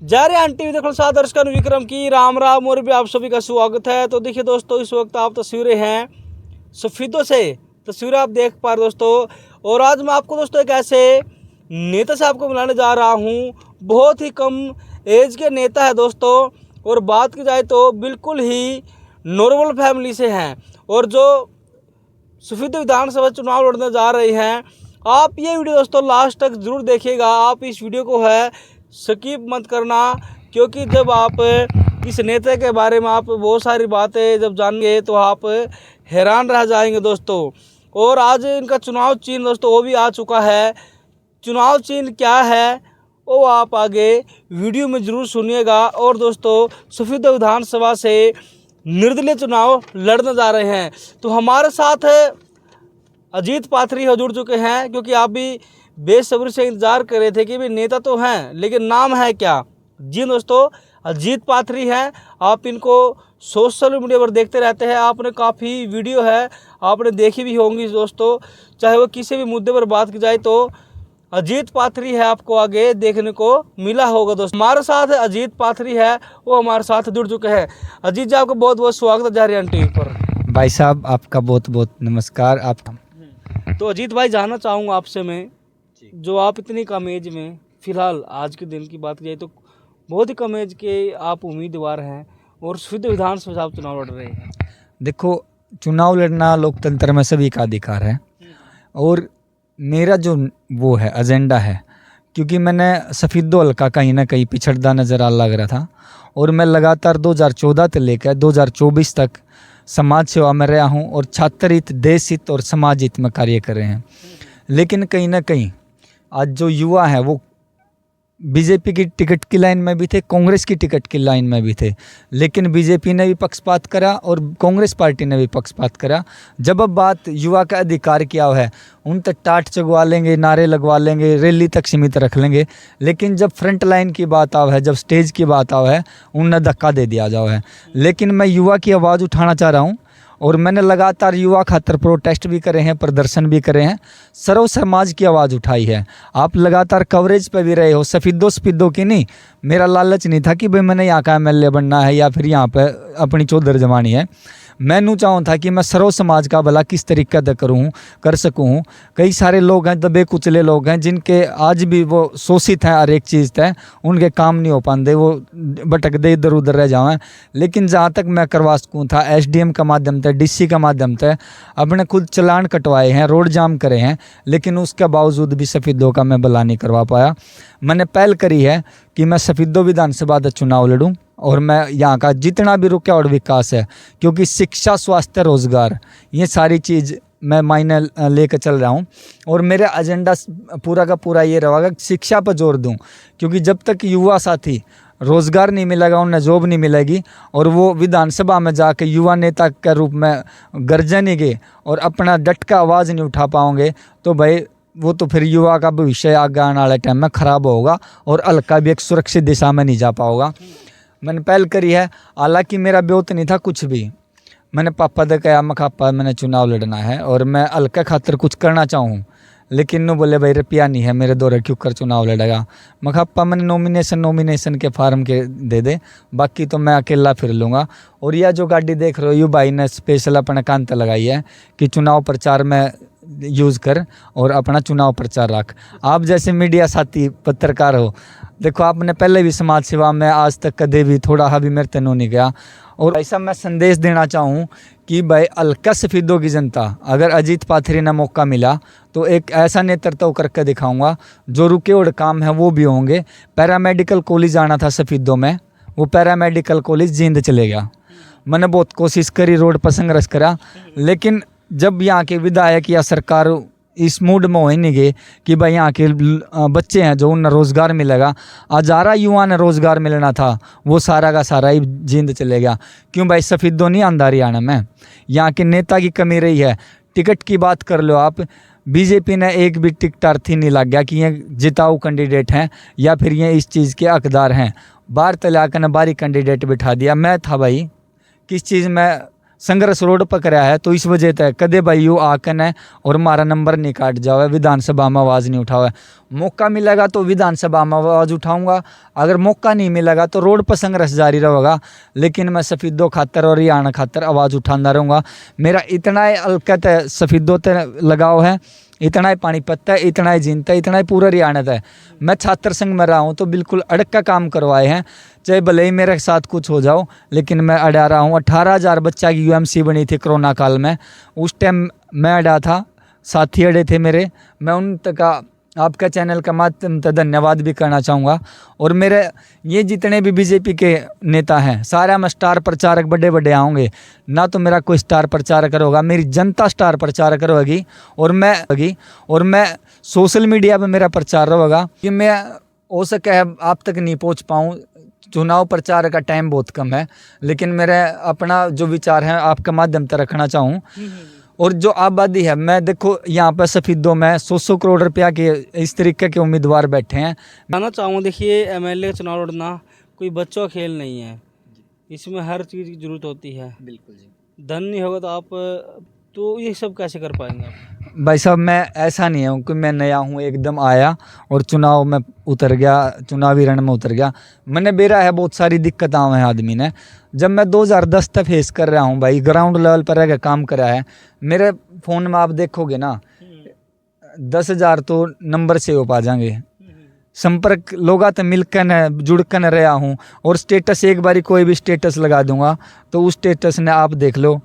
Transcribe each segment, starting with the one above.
जा रहे आंटी देखो साथ दर्शकों विक्रम की राम राम और भी आप सभी का स्वागत है। तो देखिए दोस्तों, इस वक्त आप तस्वीरें हैं सफीदों से, तस्वीरें आप देख पा रहे दोस्तों। और आज मैं आपको दोस्तों एक ऐसे नेता से आपको मिलाने जा रहा हूं, बहुत ही कम एज के नेता है दोस्तों। और बात की जाए तो बिल्कुल ही नॉर्मल फैमिली से हैं और जो सफीदो विधानसभा चुनाव लड़ने जा रहे हैं। आप ये वीडियो दोस्तों लास्ट तक जरूर देखिएगा। आप इस वीडियो को है स्किप मत करना, क्योंकि जब आप इस नेता के बारे में आप बहुत सारी बातें जब जानेंगे तो आप हैरान रह जाएंगे दोस्तों। और आज इनका चुनाव चिन्ह दोस्तों वो भी आ चुका है। चुनाव चिन्ह क्या है वो आप आगे वीडियो में ज़रूर सुनिएगा। और दोस्तों सफीदो विधानसभा से निर्दलीय चुनाव लड़ने जा रहे हैं। तो हमारे साथ अजीत पाथरी हो जुड़ चुके हैं, क्योंकि आप भी बेसब्री से इंतजार कर रहे थे कि भाई नेता तो हैं लेकिन नाम है क्या। जी दोस्तों, अजीत पाथरी हैं। आप इनको सोशल मीडिया पर देखते रहते हैं, आपने काफ़ी वीडियो है आपने देखी भी होंगी दोस्तों। चाहे वो किसी भी मुद्दे पर बात की जाए तो अजीत पाथरी है, आपको आगे देखने को मिला होगा दोस्तों। हमारे साथ अजीत पाथरी है, वो हमारे साथ जुड़ चुके हैं। अजीत जी आपका बहुत बहुत स्वागत है जारियान टीवी पर। भाई साहब आपका बहुत बहुत नमस्कार। आप तो अजीत भाई जानना चाहूँगा आपसे मैं, जो आप इतनी कम एज में फ़िलहाल आज के दिन की बात की जाए तो बहुत ही कम एज के आप उम्मीदवार हैं और सफीदो विधानसभा से आप चुनाव लड़ रहे हैं। देखो, चुनाव लड़ना लोकतंत्र में सभी का अधिकार है और मेरा जो वो है एजेंडा है, क्योंकि मैंने सफीदो हल्का कहीं ना कहीं पिछड़ता नज़र लग रहा था और मैं लगातार 2014 से लेकर 2024 तक समाज सेवा में रहा हूँ और छात्र हित, देश हित और समाज हित में कार्य कर रहे हैं। लेकिन कहीं ना कहीं आज जो युवा है वो बीजेपी की टिकट की लाइन में भी थे, कांग्रेस की टिकट की लाइन में भी थे, लेकिन बीजेपी ने भी पक्षपात करा और कांग्रेस पार्टी ने भी पक्षपात करा। जब अब बात युवा का अधिकार क्या है, उन तक टाट चगवा लेंगे, नारे लगवा लेंगे, रैली तक सीमित रख लेंगे, लेकिन जब फ्रंट लाइन की बात आव है, जब स्टेज की बात आव है, उन्हें धक्का दे दिया जाओ है। लेकिन मैं युवा की आवाज़ उठाना चाह रहा हूँ और मैंने लगातार युवा खातर प्रोटेस्ट भी करे हैं, प्रदर्शन भी करे हैं, सर्व समाज की आवाज़ उठाई है। आप लगातार कवरेज पे भी रहे हो, सफीदो की नहीं। मेरा लालच नहीं था कि भाई मैंने यहाँ का एमएलए बनना है या फिर यहाँ पे अपनी चौधर जमानी है। मैं नू चाहूँ था कि मैं सर्व समाज का भला किस तरीके से कर सकूँ। कई सारे लोग हैं, दबे कुचले लोग हैं, जिनके आज भी वो शोषित हैं हर एक चीज़ तय, उनके काम नहीं हो पाते, वो भटक दे इधर उधर रह जाएँ। लेकिन जहाँ तक मैं करवा सकूँ था, एसडीएम का माध्यम से, डीसी का माध्यम से अपने खुद चलान कटवाए हैं, रोड जाम करे हैं, लेकिन उसके बावजूद भी सफीदो का मैं भला नहीं करवा पाया। मैंने पहल करी है कि मैं सफीदो विधानसभा का चुनाव लड़ूँ और मैं यहाँ का जितना भी रुका और विकास है, क्योंकि शिक्षा, स्वास्थ्य, रोजगार, ये सारी चीज़ मैं मायने लेकर चल रहा हूँ। और मेरा एजेंडा पूरा का पूरा ये रहेगा कि शिक्षा पर जोर दूँ, क्योंकि जब तक युवा साथी रोज़गार नहीं मिलेगा, उन्हें जॉब नहीं मिलेगी और वो विधानसभा में जाकर युवा नेता के रूप में गरजेंगे और अपना डट का आवाज़ नहीं उठा पाओगे, तो भाई वो तो फिर युवा का भविष्य आगे आने वाले टाइम में ख़राब होगा और हल्का भी एक सुरक्षित दिशा में नहीं जा पाओगा। मैंने पहल करी है, हालांकि मेरा ब्योत नहीं था कुछ भी। मैंने पापा से कहा, पापा मैंने चुनाव लड़ना है और मैं हल्का खातर कुछ करना चाहूँ, लेकिन नो बोले भाई रुपया नहीं है मेरे दौरे, क्यों कर चुनाव लड़ेगा। मैं पापा मैंने नॉमिनेशन के फार्म के दे दे, बाकी तो मैं अकेला फिर लूँगा। और यह जो गाड़ी देख रहे हो, यू भाई ने स्पेशल अपने कान तक लगाई है कि चुनाव प्रचार में यूज़ कर और अपना चुनाव प्रचार रख। आप जैसे मीडिया साथी पत्रकार हो, देखो आपने पहले भी समाज सेवा में आज तक कदे भी थोड़ा भी मेरे तनों नहीं गया। और ऐसा मैं संदेश देना चाहूँ कि भाई हल्का सफीदो की जनता, अगर अजीत पाथरी ने मौका मिला तो एक ऐसा नेतृत्व करके दिखाऊंगा जो रुके और काम है वो भी होंगे। पैरामेडिकल कॉलेज आना था सफीदो में, वो पैरामेडिकल कॉलेज जींद चले गया। मैंने बहुत कोशिश करी, रोड पर संघर्ष करा, लेकिन जब यहाँ के विधायक या सरकार इस मूड में हो ही नहीं गए कि भाई यहाँ के बच्चे हैं जो उन्हें रोज़गार मिलेगा, हज़ारा युवा ने रोज़गार मिलना था, वो सारा का सारा ही जींद चले गया। क्यों भाई, सफीदो नहीं आंदा हरियाणा में, यहाँ के नेता की कमी रही है। टिकट की बात कर लो आप, बीजेपी ने एक भी टिकट अर्थी नहीं लग गया कि ये जिताऊ कैंडिडेट हैं या फिर ये इस चीज़ के हकदार हैं। बाहर तलाकर ने बारी कैंडिडेट बिठा दिया। मैं था भाई किस चीज़ में संघर्ष रोड पर कराया है, तो इस वजह तक कदे भाई यू आकन है और हमारा नंबर नहीं काट जाओ, विधानसभा में आवाज़ नहीं उठाओ। मौका मिलेगा तो विधानसभा में आवाज़ उठाऊंगा, अगर मौका नहीं मिलेगा तो रोड पर संघर्ष जारी रहेगा, लेकिन मैं सफीदों खातर और हरियाणा खातर आवाज़ उठाता रहूँगा। मेरा इतना ही अलकत है, सफीदों ते लगाव है, इतना ही पानीपत है, इतना ही जींद है, इतना ही पूरा हरियाणा है। मैं छात्र संघ में रहा हूँ तो बिल्कुल अड़क का काम करवाए हैं, चाहे भले ही मेरे साथ कुछ हो जाओ, लेकिन मैं अड़ा रहा हूँ। 18,000 बच्चा की यूएमसी बनी थी कोरोना काल में, उस टाइम मैं अड़ा था, साथी अड़े थे मेरे। मैं उन तक आपका चैनल का माध्यम से धन्यवाद भी करना चाहूँगा। और मेरे ये जितने भी बीजेपी के नेता हैं, सारा में स्टार प्रचारक बड़े बड़े आऊँगे, ना तो मेरा कोई स्टार प्रचारक होगा, मेरी जनता स्टार प्रचारक होगी। और मैं सोशल मीडिया पे मेरा प्रचार होगा कि मैं हो सके आप तक नहीं पहुँच पाऊँ, चुनाव प्रचार का टाइम बहुत कम है, लेकिन मेरा अपना जो विचार है आपका माध्यम तक रखना चाहूँ। और जो आबादी है, मैं देखो यहाँ पर सफीदों में 100 करोड़ रुपया के इस तरीके के उम्मीदवार बैठे हैं। कहना चाहूँ, देखिए एमएलए चुनाव लड़ना कोई बच्चों का खेल नहीं है, इसमें हर चीज़ की ज़रूरत होती है। बिल्कुल जी। धन नहीं होगा तो आप तो ये सब कैसे कर पाएंगे आप? भाई साहब, मैं ऐसा नहीं हूँ कि मैं नया हूँ, एकदम आया और चुनाव में उतर गया, चुनावी रण में उतर गया। मैंने बेरा है, बहुत सारी दिक्कतें हैं आदमी ने। जब मैं 2010 तक फेस कर रहा हूँ भाई, ग्राउंड लेवल पर रह काम करा है। मेरे फ़ोन में आप देखोगे ना 10,000 तो नंबर से हो पा जाएंगे, संपर्क लोग तो मिलकर न जुड़कर न रहा हूँ। और स्टेटस एक बारी कोई भी स्टेटस लगा दूंगा तो उस स्टेटस ने आप देख लो,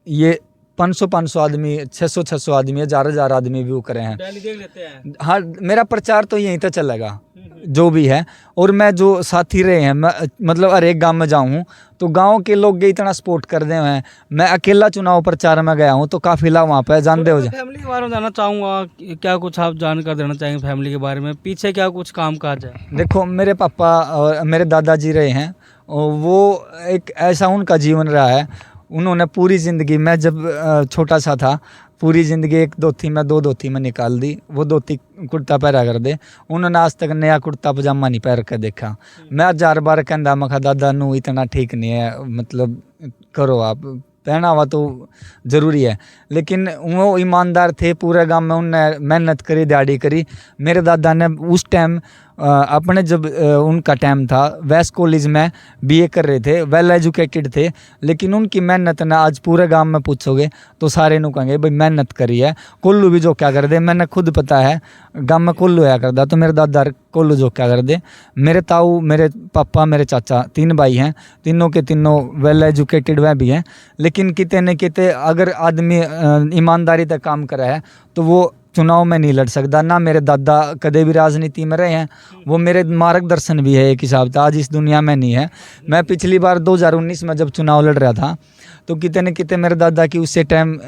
ये 500 आदमी, 600 आदमी, 1,000 आदमी व्यू करे हैं। डेली देख लेते हैं। हाँ, मेरा प्रचार तो यहीं तक चलेगा जो भी है। और मैं जो साथी रहे हैं, मैं मतलब हर एक गांव में जाऊँ तो गांव के लोग इतना सपोर्ट कर दे हैं। मैं अकेला चुनाव प्रचार में गया हूँ तो काफिला वहाँ पे जानते हो। फैमिली के बारे में जानना चाहूँगा, क्या कुछ आप जानकारी देना चाहेंगे फैमिली के बारे में, पीछे क्या कुछ काम काज है? देखो, मेरे पापा और मेरे दादाजी रहे हैं, और वो एक ऐसा उनका जीवन रहा है। उन्होंने पूरी ज़िंदगी, मैं जब छोटा सा था, पूरी ज़िंदगी एक धोती में, 2 धोती में निकाल दी। वो धोती कुर्ता पहरा कर दे, उन्होंने आज तक नया कुर्ता पजामा नहीं पहन कर देखा। मैं 1000 बार कहता, मैं दादा नू इतना ठीक नहीं है, मतलब करो आप, पहनावा तो ज़रूरी है। लेकिन वो ईमानदार थे, पूरे गांव में उनने मेहनत करी, दिहाड़ी करी। मेरे दादा ने उस टाइम अपने जब उनका टाइम था, वेस्ट कॉलेज में बीए कर रहे थे, वेल एजुकेटेड थे, लेकिन उनकी मेहनत ना आज पूरे गांव में पूछोगे तो सारे नु कहेंगे भाई मेहनत करी है। कोल्लू भी जो क्या कर दे, मैंने खुद पता है गांव में कोल्लू आया करता, तो मेरे दादा कोल्लू जो क्या कर दे। मेरे ताऊ, मेरे पापा, मेरे चाचा, 3 भाई हैं, तीनों के तीनों वेल एजुकेटेड वह भी हैं। लेकिन किते न किते अगर आदमी ईमानदारी तक काम करा है तो वो चुनाव में नहीं लड़ सकता। ना मेरे दादा कदे भी राजनीति में रहे हैं, वो मेरे मार्गदर्शन भी है एक हिसाब से, आज इस दुनिया में नहीं है। मैं पिछली बार 2019 में जब चुनाव लड़ रहा था तो किते न किते मेरे दादा की उसी टाइम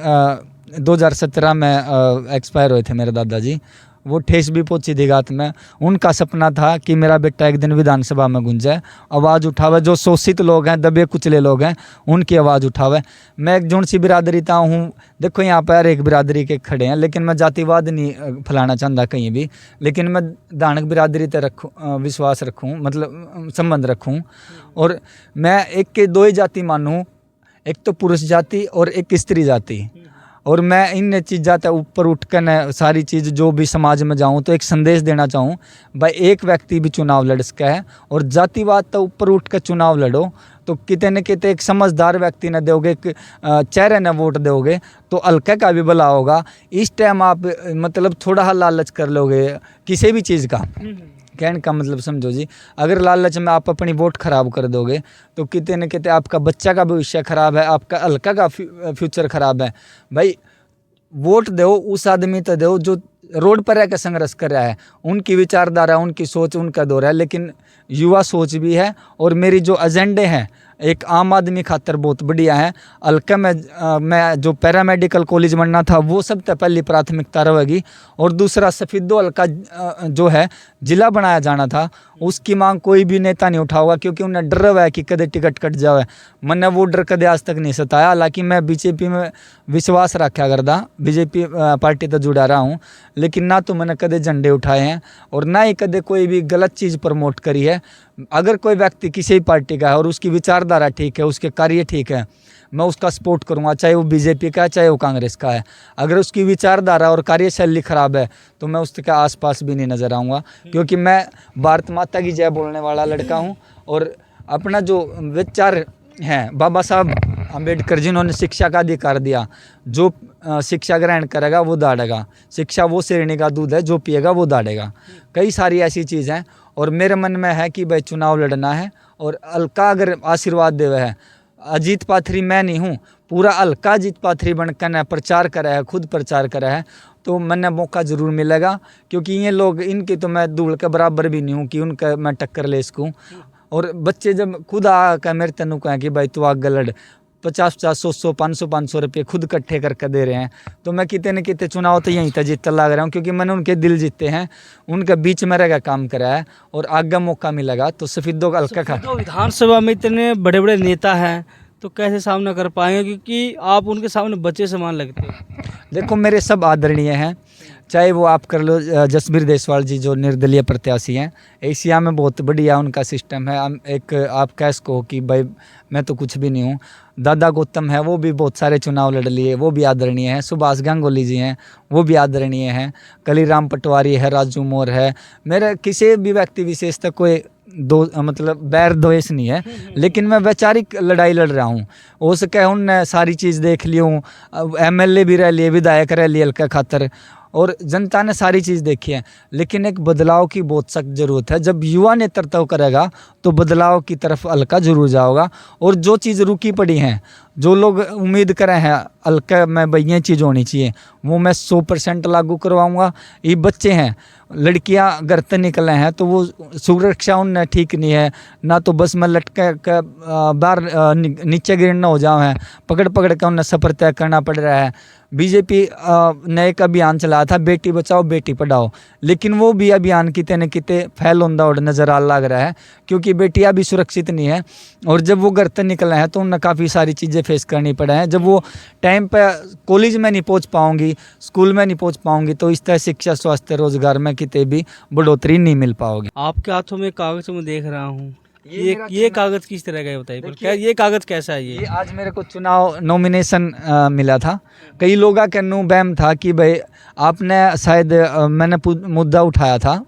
2017 में एक्सपायर हुए थे मेरे दादाजी। वो ठेस भी पहुंची थी गात में। उनका सपना था कि मेरा बेटा एक दिन विधानसभा में गूंजे, आवाज़ उठावे, जो शोषित लोग हैं, दबे कुचले लोग हैं, उनकी आवाज़ उठावे। मैं एक सी बिरादरी का हूँ, देखो यहाँ पर हर एक बिरादरी के खड़े हैं, लेकिन मैं जातिवाद नहीं फैलाना चाहता कहीं भी, लेकिन मैं दानक बिरादरी तक रखूँ, विश्वास रखूँ, मतलब संबंध रखूँ। और मैं एक के 2 ही जाति मानूँ, एक तो पुरुष जाति और एक स्त्री जाति। और मैं इन चीज़ों से ऊपर उठकर न सारी चीज़ जो भी समाज में जाऊं तो एक संदेश देना चाहूँ, भाई एक व्यक्ति भी चुनाव लड़ सका है, और जातिवाद से ऊपर उठकर चुनाव लड़ो तो किते न किते एक समझदार व्यक्ति न दोगे, एक चेहरे न वोट दोगे तो हल्के का भी भला होगा। इस टाइम आप मतलब थोड़ा लालच कर लोगे किसी भी चीज़ का, कहने का मतलब समझो जी, अगर लालच में आप अपनी वोट खराब कर दोगे तो किते न किते आपका बच्चा का भविष्य खराब है, आपका हल्का का फ्यूचर खराब है। भाई वोट दो उस आदमी तो दो जो रोड पर रहकर संघर्ष कर रहा है, उनकी विचारधारा, उनकी सोच, उनका दौर है। लेकिन युवा सोच भी है, और मेरी जो एजेंडे हैं एक आम आदमी खातर बहुत बढ़िया है। हल्का में मैं जो पैरामेडिकल कॉलेज बनना था वो सबसे पहली प्राथमिकता रहेगी, और दूसरा सफीदो हल्का जो है जिला बनाया जाना था, उसकी मांग कोई भी नेता नहीं उठाओगा, क्योंकि उन्हें डर हुआ है कि कदे टिकट कट जाए। मैंने वो डर कदे आज तक नहीं सताया। हालांकि मैं बीजेपी में विश्वास रखा करता, बीजेपी पार्टी तो जुड़ा रहा हूँ, लेकिन ना तो मैंने कदे झंडे उठाए हैं और ना ही कदे कोई भी गलत चीज़ प्रमोट करी है। अगर कोई व्यक्ति किसी पार्टी का है और उसकी विचारधारा ठीक है, उसके कार्य ठीक है, मैं उसका सपोर्ट करूँगा, चाहे वो बीजेपी का है चाहे वो कांग्रेस का है। अगर उसकी विचारधारा और कार्यशैली खराब है तो मैं उसके आसपास भी नहीं नज़र आऊँगा, क्योंकि मैं भारत माता की जय बोलने वाला लड़का हूँ। और अपना जो विचार हैं, बाबा साहब अम्बेडकर जिन्होंने शिक्षा का अधिकार दिया, जो शिक्षा ग्रहण करेगा वो दाड़ेगा, शिक्षा वो शेरनी का दूध है, जो पिएगा वो दाड़ेगा। कई सारी ऐसी चीज़ हैं और मेरे मन में है कि भाई चुनाव लड़ना है। और हल्का अगर आशीर्वाद देवे है, अजीत पाथरी मैं नहीं हूँ, पूरा हल्का अजीत पाथरी बनकर ने प्रचार करा है, खुद प्रचार करा है, तो मैंने मौका ज़रूर मिलेगा। क्योंकि ये लोग, इनकी तो मैं धूल के बराबर भी नहीं हूँ कि उनका मैं टक्कर ले सकूँ। और बच्चे जब खुद आकर मेरे तनु कहें कि भाई तू आगे लड़, 50-50, 100-100, 500-500 रुपये खुद इकट्ठे करके दे रहे हैं, तो मैं कितने न कितने चुनाव तो यहीं तक जीतता लग रहा हूँ, क्योंकि मैंने उनके दिल जीते हैं, उनके बीच में रह काम करा है। और आगे मौका मिलेगा तो सफेदों का हल्का खा। तो विधानसभा में इतने बड़े बड़े नेता हैं तो कैसे सामना कर पाएंगे, क्योंकि आप उनके सामने बच्चे समान लगते हो। देखो मेरे सब आदरणीय हैं, चाहे वो आप कर लो जसबीर देसवाल जी जो निर्दलीय प्रत्याशी हैं, एशिया में बहुत बढ़िया उनका सिस्टम है। एक आप कह सको कि भाई मैं तो कुछ भी नहीं हूँ। दादा गौतम है, वो भी बहुत सारे चुनाव लड़ लिए, वो भी आदरणीय हैं। सुभाष गांगुली जी हैं, वो भी आदरणीय हैं। कलीराम पटवारी है, राजू मोर है। मेरे किसी भी व्यक्ति विशेष तक कोई मतलब बैर द्वेष नहीं है, लेकिन मैं वैचारिक लड़ाई लड़ रहा हूँ। हो सके उनने सारी चीज़ देख ली हूँ, MLA भी रह लिए, विधायक रह लिए हल्का खातर, और जनता ने सारी चीज़ देखी है। लेकिन एक बदलाव की बहुत सख्त ज़रूरत है। जब युवा नेतृत्व करेगा तो बदलाव की तरफ हल्का जरूर जाओगा। और जो चीज़ रुकी पड़ी हैं, जो लोग उम्मीद करें हैं हल्का में भाई ये चीज़ होनी चाहिए, वो मैं 100% लागू करवाऊँगा। ये बच्चे हैं, लड़कियां घर से निकले हैं तो वो सुरक्षा उनने ठीक नहीं है, ना तो बस में लटके बाहर नीचे गिर ना हो जाओ हैं, पकड़ पकड़ के उन्हें सफ़र तय करना पड़ रहा है। बीजेपी ने एक अभियान चलाया था, बेटी बचाओ बेटी पढ़ाओ, लेकिन वो भी अभियान किते न किते फैल होंदा और नज़र आ लग रहा है, क्योंकि बेटियां भी सुरक्षित नहीं है। और जब वो घर से निकले हैं तो उन्हें काफ़ी सारी चीज़ें फेस करनी पड़े हैं। जब वो टाइम पे कॉलेज में नहीं पहुंच पाऊंगी, स्कूल में नहीं पहुंच पाऊंगी, तो इस तरह शिक्षा, स्वास्थ्य, रोजगार में किते भी बढ़ोतरी नहीं मिल पाओगी। आपके हाथों में कागज में देख रहा हूँ, ये कागज किस तरह का है बताइए, पर क्या ये कागज कैसा है? ये आज मेरे को चुनाव नॉमिनेशन मिला था। कई लोगों का नु बैम था कि भाई आपने शायद मैंने मुद्दा उठाया था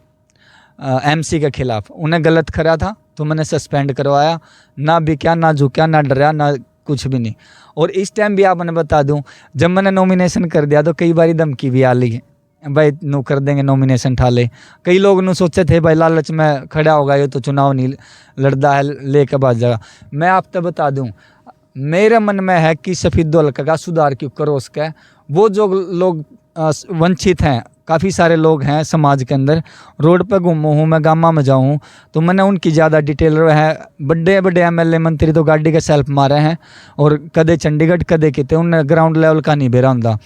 MC के खिलाफ, उन्हें गलत करा था तो मैंने सस्पेंड करवाया। ना बिका, ना झुका, ना डरा, ना कुछ भी नहीं। और इस टाइम भी आपने बता दूं, जब मैंने नॉमिनेशन कर दिया तो कई बारी धमकी भी आ ली, भाई नु कर देंगे नॉमिनेशन ठा ले। कई लोग नु सोचे थे भाई लालच में खड़ा होगा ये तो चुनाव नहीं लड़ता है, लेकर भाग जाएगा। मैं आपको बता दूं, मेरे मन में है कि सफेदो हल्का का सुधार क्यों करो उसका। वो जो लोग वंचित हैं, काफ़ी सारे लोग हैं समाज के अंदर, रोड पर घूमूँ हूँ मैं, गामा में जाऊँ तो मैंने उनकी ज़्यादा डिटेल है। बड़े बड़े MLA मंत्री तो गाड़ी के सेल्फ मारे हैं, और कदे चंडीगढ़ कदे किते, उन्हें ग्राउंड लेवल का नहीं बेरा होंदा।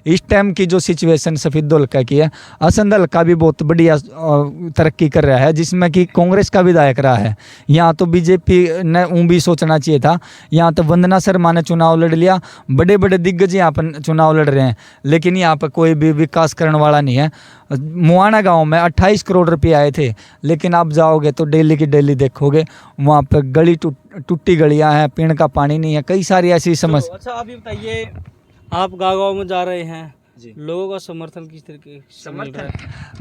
इस टाइम की जो सिचुएशन सफेदो हल्का की है, असंध हल्का भी बहुत बढ़िया तरक्की कर रहा है, जिसमें कि कांग्रेस का विधायक रहा है। यहाँ तो बीजेपी ने भी सोचना चाहिए था। यहाँ तो वंदना शर्मा ने चुनाव लड़ लिया, बड़े बड़े दिग्गज यहाँ पर चुनाव लड़ रहे हैं, लेकिन यहाँ पर कोई भी विकास करने वाला नहीं है। मुआना गांव में 28 करोड़ रुपये आए थे, लेकिन आप जाओगे तो डेली की डेली देखोगे वहाँ पर गली टूटी गलियाँ हैं, पीने का पानी नहीं है, कई सारी ऐसी समस्या। अच्छा आप ये बताइए, आप गाँव में जा रहे हैं जी, लोगों का समर्थन किस तरीके से मिल रहा है?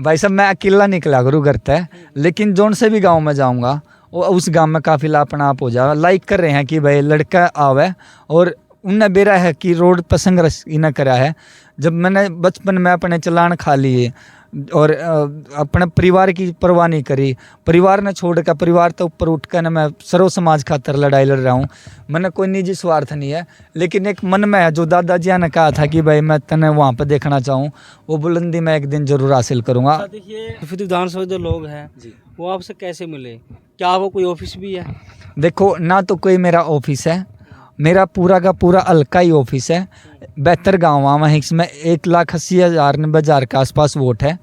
भाई साहब मैं अकेला निकला करूँ करता है, लेकिन जोन से भी गांव में जाऊंगा वो उस गांव में काफिला अपना आप हो जाएगा। लाइक कर रहे हैं कि भाई लड़का आवे, और उनने बेरा है कि रोड पर संघर्ष इन्हें करा है। जब मैंने बचपन में अपने चलान खा लिए और अपने परिवार की परवाह नहीं करी, परिवार ने छोड़ कर, परिवार तो ऊपर उठ कर मैं सर्व समाज खातर लड़ाई लड़ रहा हूँ। मैंने कोई निजी स्वार्थ नहीं है, लेकिन एक मन में है जो दादाजी ने कहा था कि भाई मैं तने वहाँ पर देखना चाहूँ, वो बुलंदी मैं एक दिन जरूर हासिल करूँगा। देखिए फिर विधानसभा जो लोग हैं वो आपसे कैसे मिले, क्या आपको कोई ऑफिस भी है? देखो ना तो कोई मेरा ऑफिस है, मेरा पूरा का पूरा हल्का ही ऑफिस है। 72 गाँव वहीं इसमें 1,80,000 के आसपास वोट है,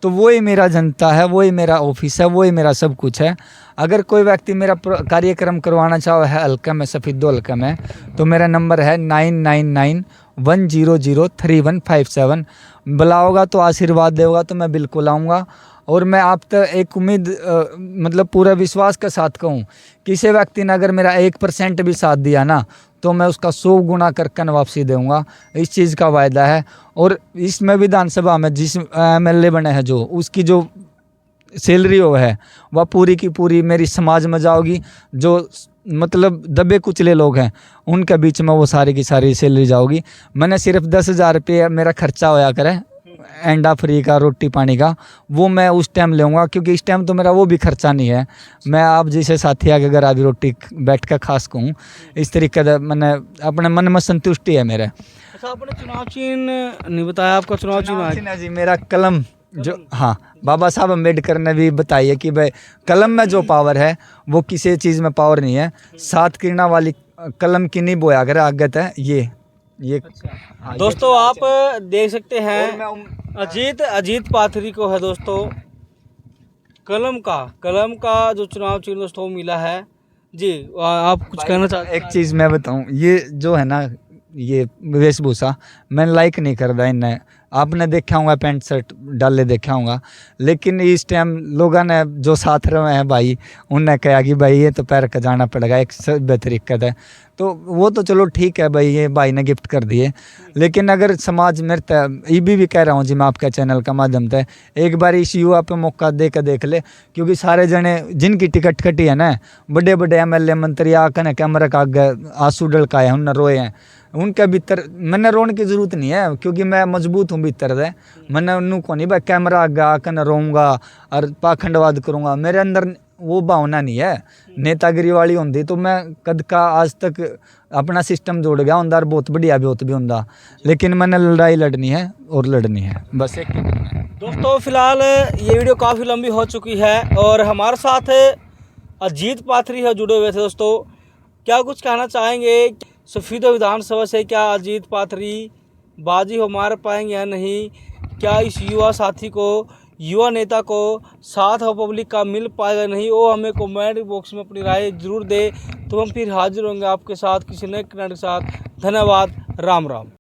तो वही मेरा जनता है, वही मेरा ऑफिस है, वही मेरा सब कुछ है। अगर कोई व्यक्ति मेरा कार्यक्रम करवाना चाहे है हल्का में, सफेदो हल्का में, तो मेरा नंबर है 9991003157। बुलाओगा तो आशीर्वाद देगा तो मैं बिल्कुल आऊँगा। और मैं आप तक एक उम्मीद मतलब पूरा विश्वास के साथ कहूँ, किसी व्यक्ति ने अगर मेरा 1% भी साथ दिया ना, तो मैं उसका 100 गुना करके न वापसी दूंगा। इस चीज़ का वायदा है। और इसमें विधानसभा में जिस MLA बने हैं जो, उसकी जो सैलरी वो है वह पूरी की पूरी मेरी समाज में जाओगी। जो मतलब दबे कुचले लोग हैं उनके बीच में वो सारी की सारी सैलरी जाओगी। मैंने सिर्फ 10,000 रुपये मेरा खर्चा होया करे एंडा फ्री का, रोटी पानी का, वो मैं उस टाइम लूँगा, क्योंकि इस टाइम तो मेरा वो भी खर्चा नहीं है। मैं आप जैसे साथी आगे अगर अभी रोटी बैठ कर खास कहूँ, इस तरीके से मैंने अपने मन में संतुष्टि है मेरे। अच्छा, आपने चुनाव चिन्ह नहीं बताया, आपका चुनाव चिन्ह जी मेरा कलम जो, हाँ, बाबा साहब अम्बेडकर ने भी बताई है कि भाई कलम में जो पावर है वो किसी चीज़ में पावर नहीं है। 7 किरणा वाली कलम की नहीं बोया अगर आगत है ये। हाँ, दोस्तों आप देख सकते हैं अजीत पाथरी को है दोस्तों कलम का जो चुनाव चिन्ह दोस्तों मिला है जी। आप कुछ कहना चाहते हैं? एक चीज़ मैं बताऊं, ये जो है ना, ये वेशभूषा मैं लाइक नहीं करता इन्हें। आपने देखा होगा पैंट शर्ट डाले देखा होगा, लेकिन इस टाइम लोगों ने जो साथ रहे हैं भाई, उनने कहा कि भाई ये तो पैर का जाना पड़ेगा एक सभ्य तरीके से। तो वो तो चलो ठीक है भाई, ये भाई ने गिफ्ट कर दिए। लेकिन अगर समाज मेरे ये भी कह रहा हूँ जी मैं आपके चैनल का माध्यम से, एक बार इस युवा पे मौका दे कर देख ले, क्योंकि सारे जने जिनकी टिकट कटी है ना, बड़े बड़े MLA मंत्री आकर कैमरा का आगे आंसू डलकाए उनने रोए हैं। उनके भीतर मैंने रोने की ज़रूरत नहीं है, क्योंकि मैं मजबूत हूँ भीतर से। मैंने उनको नहीं भाई कैमरा आगे आकर न रोऊंगा और पाखंडवाद करूँगा, मेरे अंदर वो भावना नहीं है। नेतागिरी वाली होंगी तो मैं कद का आज तक अपना सिस्टम जोड़ गया अंदर, बहुत बढ़िया बहुत भी होंगे। लेकिन मैंने लड़ाई लड़नी है और लड़नी है, बस एक ही करना है। दोस्तों फिलहाल ये वीडियो काफ़ी लंबी हो चुकी है और हमारे साथ अजीत पाथरी है जुड़े हुए थे। दोस्तों क्या कुछ कहना चाहेंगे? सफीदो विधानसभा से क्या अजीत पाथरी बाजी हो मार पाएंगे या नहीं? क्या इस युवा साथी को, युवा नेता को साथ और पब्लिक का मिल पाएगा नहीं? वो हमें कमेंट बॉक्स में अपनी राय जरूर दे, तो हम फिर हाजिर होंगे आपके साथ किसी नए कंटेंट के साथ। धन्यवाद। राम राम।